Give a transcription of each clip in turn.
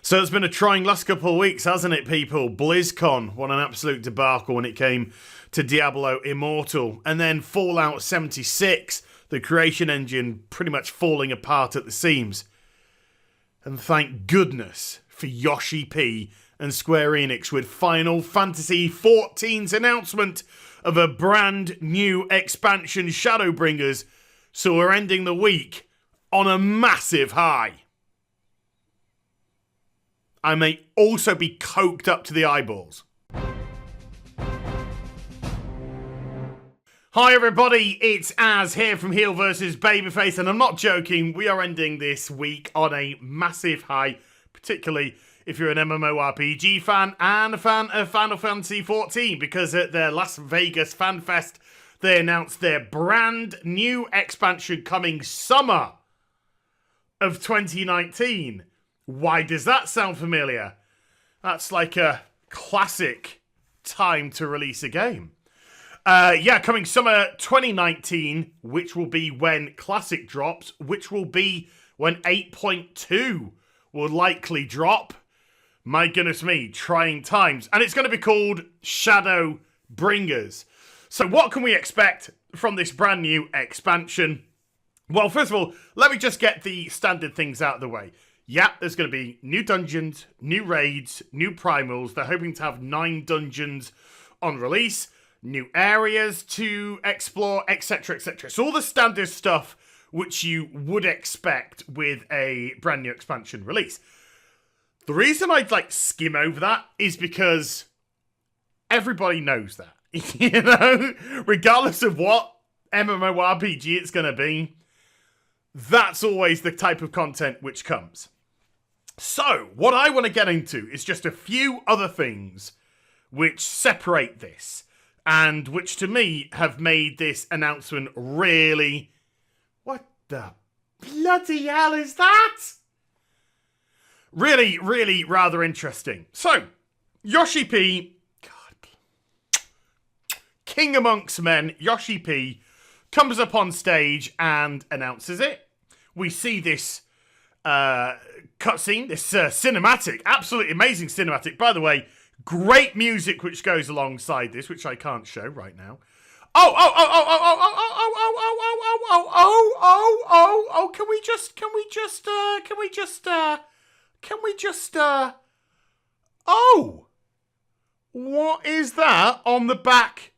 So it's been a trying last couple of weeks, hasn't it, people? BlizzCon, what an absolute debacle when it came to Diablo Immortal. And then Fallout 76, the creation engine pretty much falling apart at the seams. And thank goodness for Yoshi P and Square Enix with Final Fantasy XIV's announcement of a brand new expansion, Shadowbringers. So we're ending the week on a massive high. I may also be coked up to the eyeballs. Hi everybody, it's Az here from HeelvsBabyface, and I'm not joking, we are ending this week on a massive high, particularly if you're an MMORPG fan and a fan of Final Fantasy XIV, because at their Las Vegas Fan Fest, they announced their brand new expansion coming summer of 2019. Why does that sound familiar? That's like a classic time to release a game. Coming summer 2019, which will be when Classic drops, which will be when 8.2 will likely drop. My goodness me, trying times. And it's going to be called Shadowbringers. So what can we expect from this brand new expansion? Well, first of all, let me just get the standard things out of the way. Yeah, there's going to be new dungeons, new raids, new primals. They're hoping to have 9 dungeons on release, new areas to explore, etc., etc. So all the standard stuff which you would expect with a brand new expansion release. The reason I'd skim over that is because everybody knows that. You know, regardless of what MMORPG it's going to be, that's always the type of content which comes. So, what I want to get into is just a few other things which separate this, and which to me have made this announcement really... What the bloody hell is that? Really, really rather interesting. So, Yoshi P... God... King amongst men, Yoshi P... comes up on stage and announces it. We see this cutscene, this cinematic, absolutely amazing cinematic. By the way, great music which goes alongside this, which I can't show right now. Can we just, what is that on the back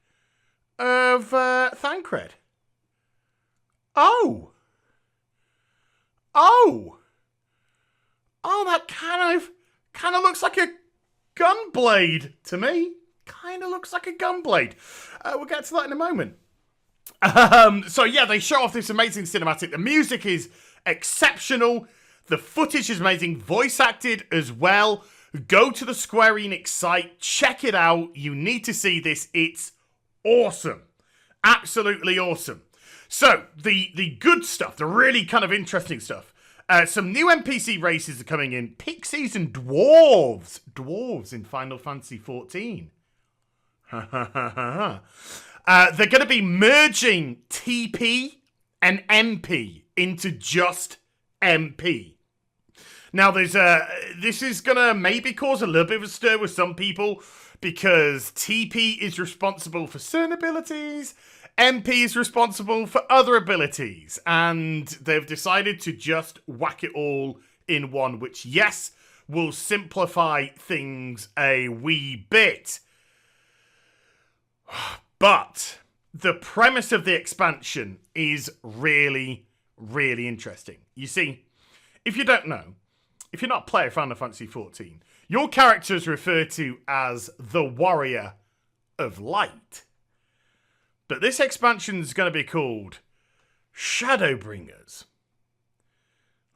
of Thancred? That kind of looks like a gun blade to me. Kind of looks like a gun blade. We'll get to that in a moment. They show off this amazing cinematic. The music is exceptional. The footage is amazing. Voice acted as well. Go to the Square Enix site. Check it out. You need to see this. It's awesome. Absolutely awesome. So, the good stuff, the really kind of interesting stuff. Some new NPC races are coming in. Pixies and dwarves. Dwarves in Final Fantasy XIV. They're going to be merging TP and MP into just MP. Now, this is going to maybe cause a little bit of a stir with some people, because TP is responsible for certain abilities, MP is responsible for other abilities, and they've decided to just whack it all in one, which, yes, will simplify things a wee bit. But the premise of the expansion is really, really interesting. You see, if you don't know, if you're not a player of Final Fantasy XIV, your character is referred to as the Warrior of Light. But this expansion is going to be called Shadowbringers.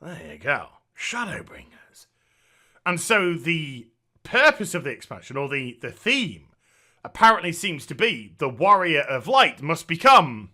There you go. Shadowbringers. And so the purpose of the expansion, or the theme, apparently seems to be the Warrior of Light must become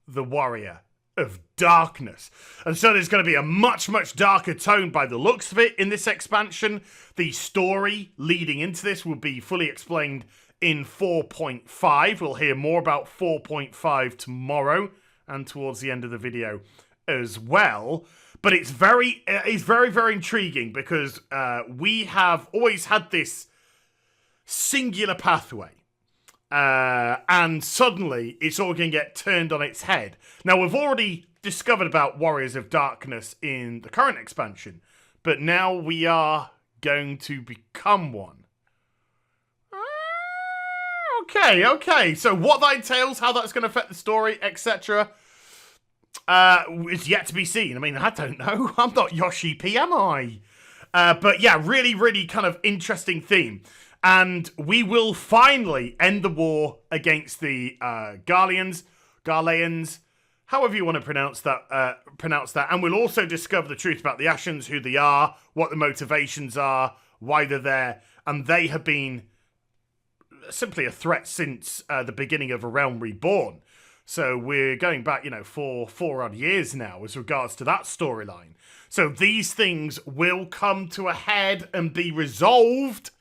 the Warrior of Darkness. And so there's going to be a much, much darker tone by the looks of it in this expansion. The story leading into this will be fully explained in 4.5. We'll hear more about 4.5 tomorrow and towards the end of the video as well. But it's very, very intriguing because we have always had this singular pathway. And suddenly it's all going to get turned on its head. Now, we've already discovered about Warriors of Darkness in the current expansion, but now we are going to become one. Okay. So what that entails, how that's going to affect the story, etc., is yet to be seen. I mean, I don't know. I'm not Yoshi P, am I? But yeah, really kind of interesting theme. And we will finally end the war against the Garleans, however you want to pronounce that. And we'll also discover the truth about the Ashens, who they are, what the motivations are, why they're there. And they have been simply a threat since the beginning of A Realm Reborn. So we're going back, for 4 odd years now as regards to that storyline. So these things will come to a head and be resolved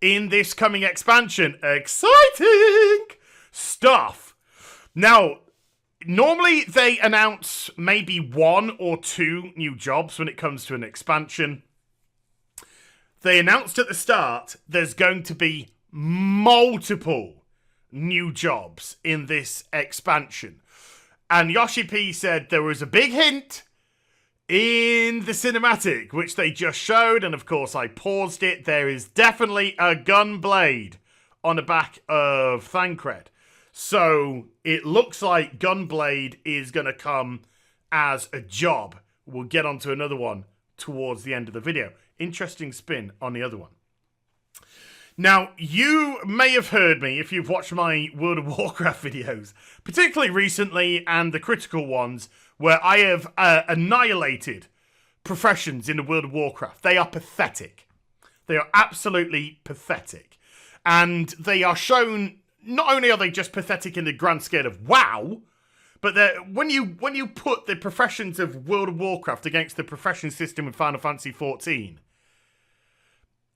in this coming expansion. Exciting stuff. Now, normally they announce maybe 1 or 2 new jobs when it comes to an expansion. They announced at the start there's going to be multiple new jobs in this expansion. And Yoshi P said there was a big hint in the cinematic, which they just showed, and of course I paused it. There is definitely a Gunblade on the back of Thancred. So it looks like Gunblade is going to come as a job. We'll get onto another one towards the end of the video. Interesting spin on the other one. Now, you may have heard me if you've watched my World of Warcraft videos, particularly recently and the critical ones, where I have annihilated professions in the World of Warcraft. They are pathetic. They are absolutely pathetic. And they are shown, not only are they just pathetic in the grand scale of WoW, but when you put the professions of World of Warcraft against the profession system in Final Fantasy XIV,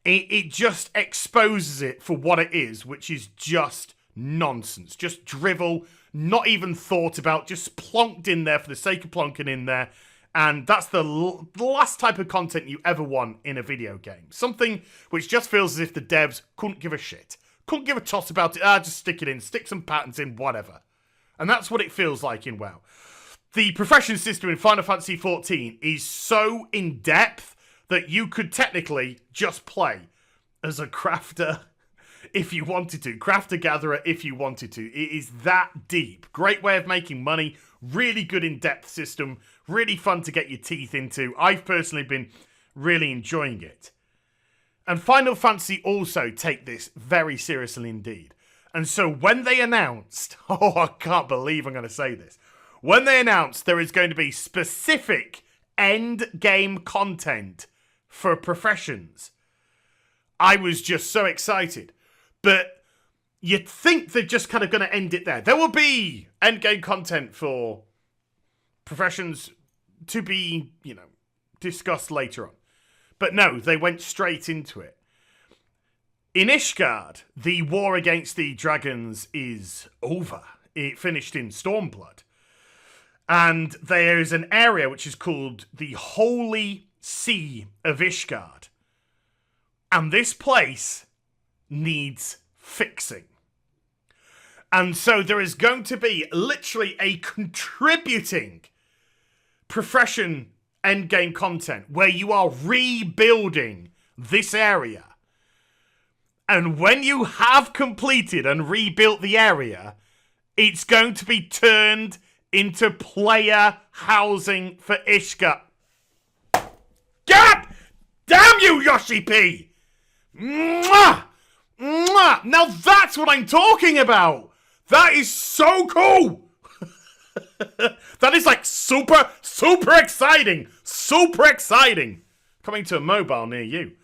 it just exposes it for what it is, which is just nonsense. Just drivel, not even thought about, just plonked in there for the sake of plonking in there. And that's the last type of content you ever want in a video game. Something which just feels as if the devs couldn't give a shit. Couldn't give a toss about it. Just stick it in, stick some patterns in, whatever. And that's what it feels like in WoW. The profession system in Final Fantasy XIV is so in-depth that you could technically just play as a crafter if you wanted to. Crafter-gatherer if you wanted to. It is that deep. Great way of making money. Really good in-depth system. Really fun to get your teeth into. I've personally been really enjoying it. And Final Fantasy also take this very seriously indeed. And so when they announced, I can't believe I'm going to say this. When they announced there is going to be specific end game content for professions, I was just so excited. But you'd think they're just kind of going to end it there. There will be end game content for professions to be, discussed later on. But no, they went straight into it. In Ishgard, the war against the dragons is over. It finished in Stormblood. And there is an area which is called the Holy Sea of Ishgard. And this place needs fixing. And so there is going to be literally a contributing profession endgame content where you are rebuilding this area. And when you have completed and rebuilt the area, it's going to be turned into player housing for Ishgard. God damn you, Yoshi P! Mwah! Mwah! Now that's what I'm talking about! That is so cool! That is like super exciting! Super exciting! Coming to a mobile near you.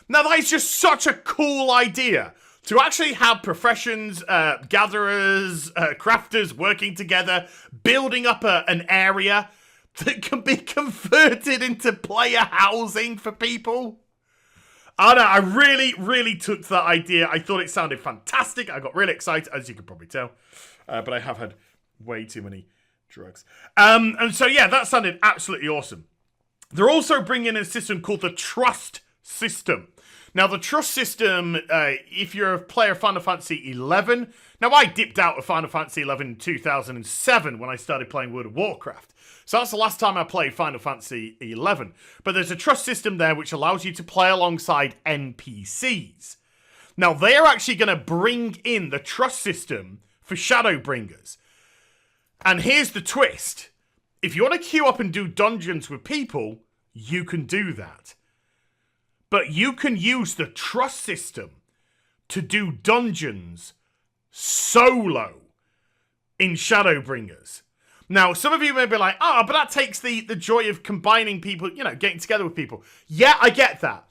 Now that is just such a cool idea. To actually have professions, gatherers, crafters working together, building up an area that can be converted into player housing for people. I don't know, I really took to that idea. I thought it sounded fantastic. I got really excited, as you can probably tell. But I have had way too many drugs. And so, yeah, that sounded absolutely awesome. They're also bringing in a system called the Trust System. Now, the Trust System, if you're a player of Final Fantasy XI, now I dipped out of Final Fantasy XI in 2007 when I started playing World of Warcraft. So that's the last time I played Final Fantasy XI. But there's a Trust System there which allows you to play alongside NPCs. Now, they're actually going to bring in the Trust System for Shadowbringers. And here's the twist. If you want to queue up and do dungeons with people, you can do that. But you can use the Trust System to do dungeons solo in Shadowbringers. Now, some of you may be like, but that takes the joy of combining people, getting together with people. Yeah, I get that.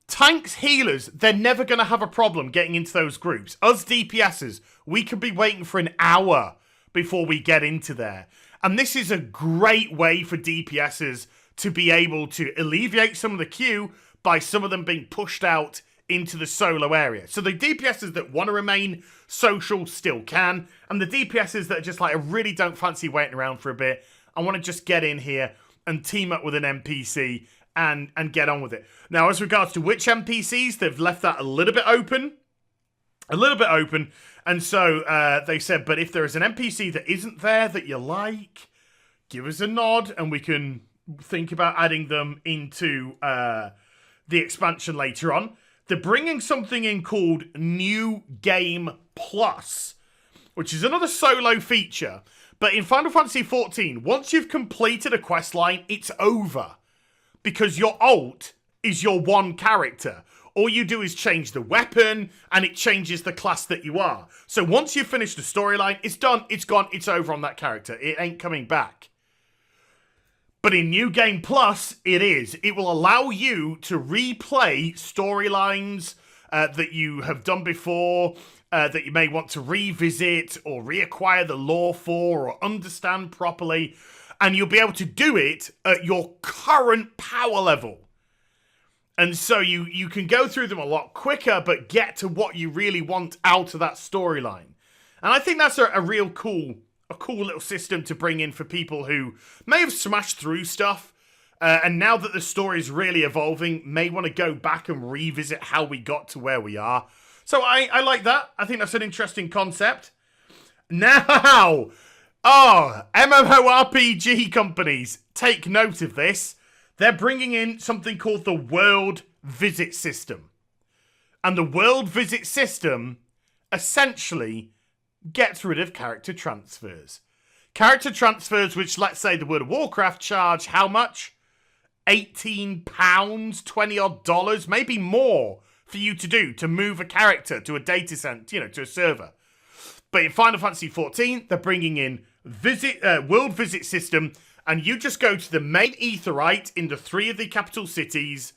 Tanks, healers, they're never going to have a problem getting into those groups. Us DPSers, we could be waiting for an hour before we get into there. And this is a great way for DPSers to be able to alleviate some of the queue by some of them being pushed out into the solo area. So the DPSers that want to remain social still can, and the DPSers that are just like, I really don't fancy waiting around for a bit, I want to just get in here and team up with an NPC and get on with it. Now, as regards to which NPCs, they've left that a little bit open. And so they said, but if there is an NPC that isn't there that you like, give us a nod and we can think about adding them into the expansion later on. They're bringing something in called New Game Plus, which is another solo feature. But in Final Fantasy XIV, once you've completed a quest line, it's over. Because your ult is your one character. All you do is change the weapon, and it changes the class that you are. So once you've finished the storyline, it's done, it's gone, it's over on that character. It ain't coming back. But in New Game Plus, it is. It will allow you to replay storylines that you have done before, that you may want to revisit or reacquire the lore for or understand properly. And you'll be able to do it at your current power level. And so you can go through them a lot quicker, but get to what you really want out of that storyline. And I think that's a real cool little system to bring in for people who may have smashed through stuff, and now that the story is really evolving, may want to go back and revisit how we got to where we are. So I like that. I think that's an interesting concept. Now, MMORPG companies, take note of this. They're bringing in something called the World Visit System. And the World Visit System essentially gets rid of character transfers. Character transfers, which, let's say, the World of Warcraft charge how much? £18, $20 odd, maybe more for you to do, to move a character to a data center, to a server. But in Final Fantasy XIV, they're bringing in World Visit System, and you just go to the main Aetheryte in the 3 of the capital cities,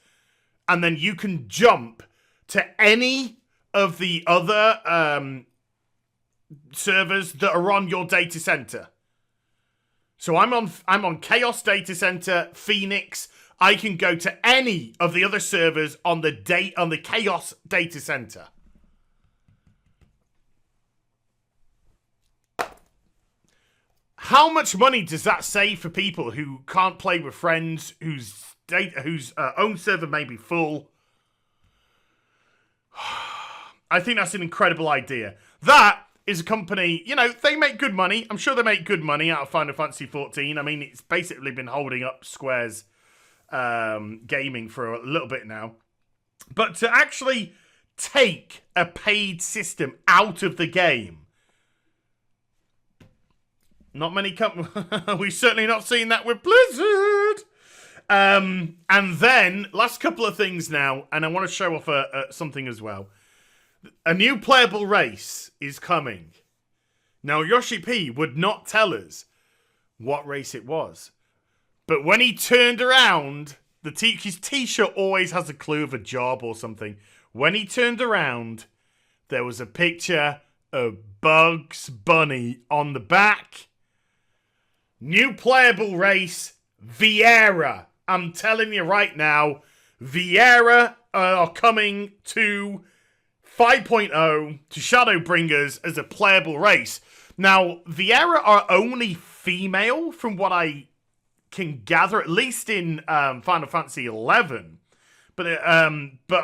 and then you can jump to any of the other servers that are on your data center. So I'm on Chaos Data Center, Phoenix. I can go to any of the other servers on the Chaos Data Center. How much money does that save for people who can't play with friends, whose own server may be full? I think that's an incredible idea. That is a company, they make good money. I'm sure they make good money out of Final Fantasy XIV. I mean, it's basically been holding up Square's gaming for a little bit now. But to actually take a paid system out of the game, not many companies. We've certainly not seen that with Blizzard. And then, last couple of things now, and I want to show off something as well. A new playable race is coming. Now, Yoshi P would not tell us what race it was. But when he turned around, his t-shirt always has a clue of a job or something. When he turned around, there was a picture of Bugs Bunny on the back. New playable race, Viera. I'm telling you right now, Viera are coming to 5.0 to Shadowbringers as a playable race. Now, Viera are only female from what I can gather, at least in Final Fantasy XI. But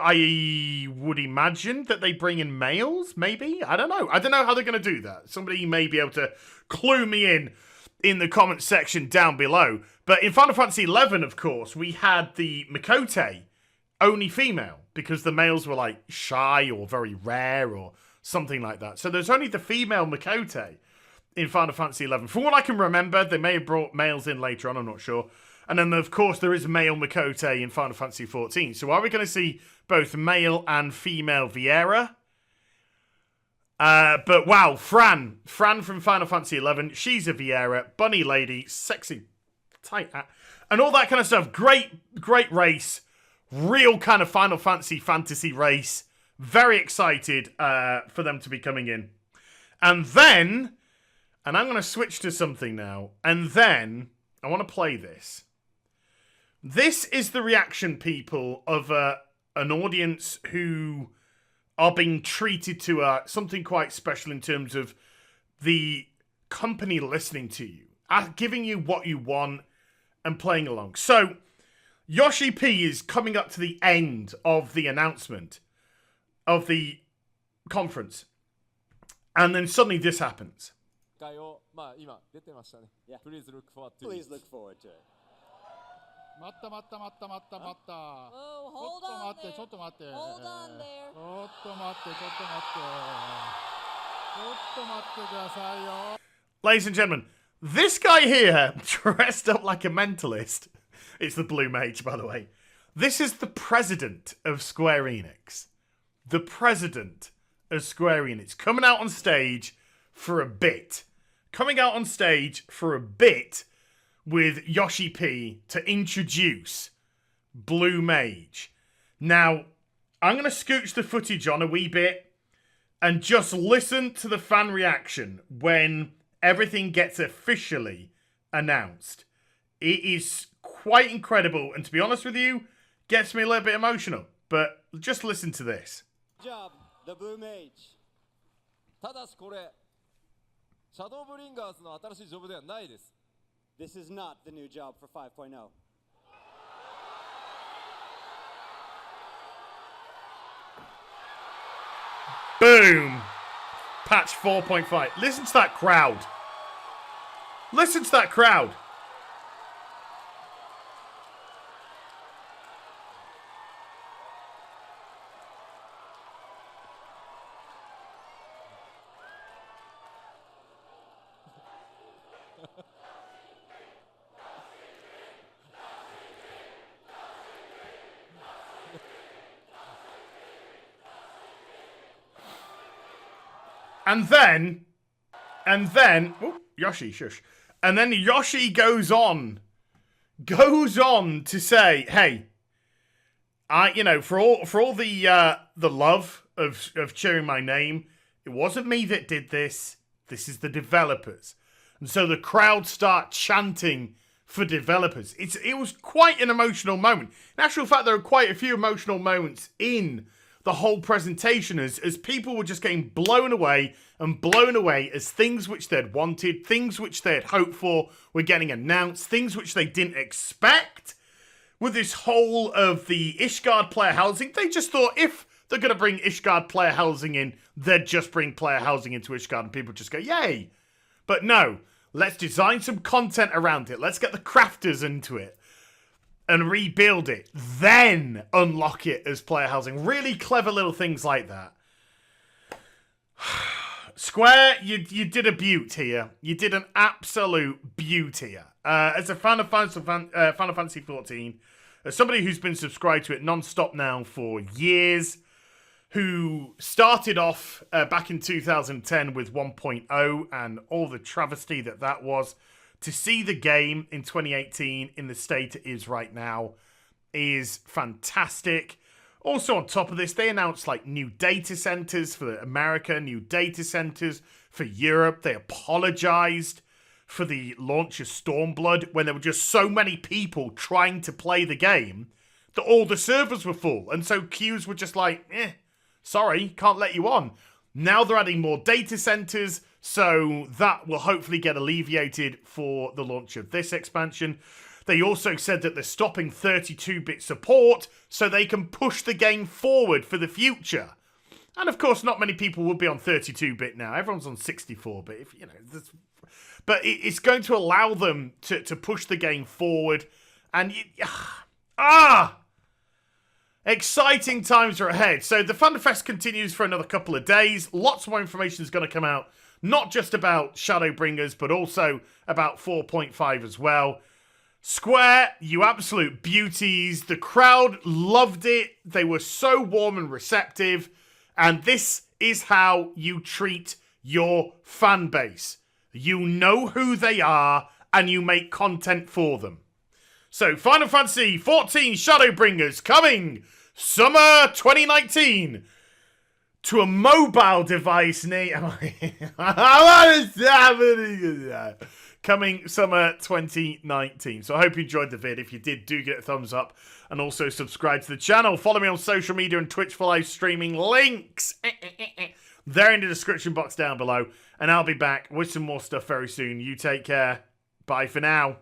I would imagine that they bring in males, maybe? I don't know. I don't know how they're going to do that. Somebody may be able to clue me in the comments section down below. But in Final Fantasy XI, of course, we had the Mikote, only female, because the males were like shy or very rare or something like that. So there's only the female Mikote in Final Fantasy XI. From what I can remember, they may have brought males in later on, I'm not sure. And then, of course, there is male Mikote in Final Fantasy XIV. So are we going to see both male and female Viera? But wow, Fran from Final Fantasy XI, she's a Viera, bunny lady, sexy, tight, and all that kind of stuff. Great race, real kind of Final fantasy race. Very excited for them to be coming in. And then, and I'm going to switch to something now, and then I want to play this. This is the reaction, people, of an audience who are being treated to something quite special in terms of the company listening to you, giving you what you want and playing along. So, Yoshi P is coming up to the end of the announcement of the conference. And then suddenly this happens. Yeah. Please look forward to it. 待った待った待った待った待った。Oh, ちょっと待って、ちょっと待って。Hold on there. ちょっと待って、ちょっと待って。ちょっと待ってくださいよ。Ladies and gentlemen, this guy here, dressed up like a mentalist, it's the Blue Mage, by the way. This is the president of Square Enix. The president of Square Enix. Coming out on stage for a bit. Coming out on stage for a bit with Yoshi P to introduce Blue Mage. Now, I'm going to scooch the footage on a wee bit and just listen to the fan reaction when everything gets officially announced. It is quite incredible, and to be honest with you, gets me a little bit emotional. But just listen to this. Good job, the Blue Mage. ただしこれ、シャドーブリンガーズの新しいジョブではないです。This is not the new job for 5.0. Boom! Patch 4.5. Listen to that crowd. Listen to that crowd. And then, oh, Yoshi, shush. And then Yoshi goes on to say, hey, for all the love of cheering my name, it wasn't me that did this. This is the developers. And so the crowd start chanting for developers. It was quite an emotional moment. In actual fact, there are quite a few emotional moments in the whole presentation as people were just getting blown away as things which they'd wanted, things which they had hoped for were getting announced, things which they didn't expect. With this whole of the Ishgard player housing, they just thought if they're going to bring Ishgard player housing in, they'd just bring player housing into Ishgard and people just go, yay. But no, let's design some content around it. Let's get the crafters into it and rebuild it, then unlock it as player housing. Really clever little things like that. Square, you did a beaut here. You did an absolute beaut here. As a fan of Final Fantasy XIV, as somebody who's been subscribed to it non-stop now for years, who started off back in 2010 with 1.0 and all the travesty that was, to see the game in 2018 in the state it is right now is fantastic. Also, on top of this, they announced like new data centers for America, new data centers for Europe. They apologized for the launch of Stormblood when there were just so many people trying to play the game that all the servers were full. And so queues were just like, sorry, can't let you on. Now they're adding more data centers, so that will hopefully get alleviated for the launch of this expansion. They also said that they're stopping 32-bit support so they can push the game forward for the future. And of course, not many people will be on 32-bit now. Everyone's on 64-bit. If you know, but it's going to allow them to push the game forward. And exciting times are ahead. So the Thunderfest continues for another couple of days. Lots more information is going to come out, not just about Shadowbringers, but also about 4.5 as well. Square, you absolute beauties. The crowd loved it. They were so warm and receptive. And this is how you treat your fan base. You know who they are, and you make content for them. So, Final Fantasy XIV Shadowbringers coming summer 2019 to a mobile device coming summer 2019. So I hope you enjoyed the vid. If you did, do get a thumbs up and also subscribe to the channel. Follow me on social media and Twitch for live streaming. Links they're in the description box down below. And I'll be back with some more stuff very soon. You take care. Bye for now.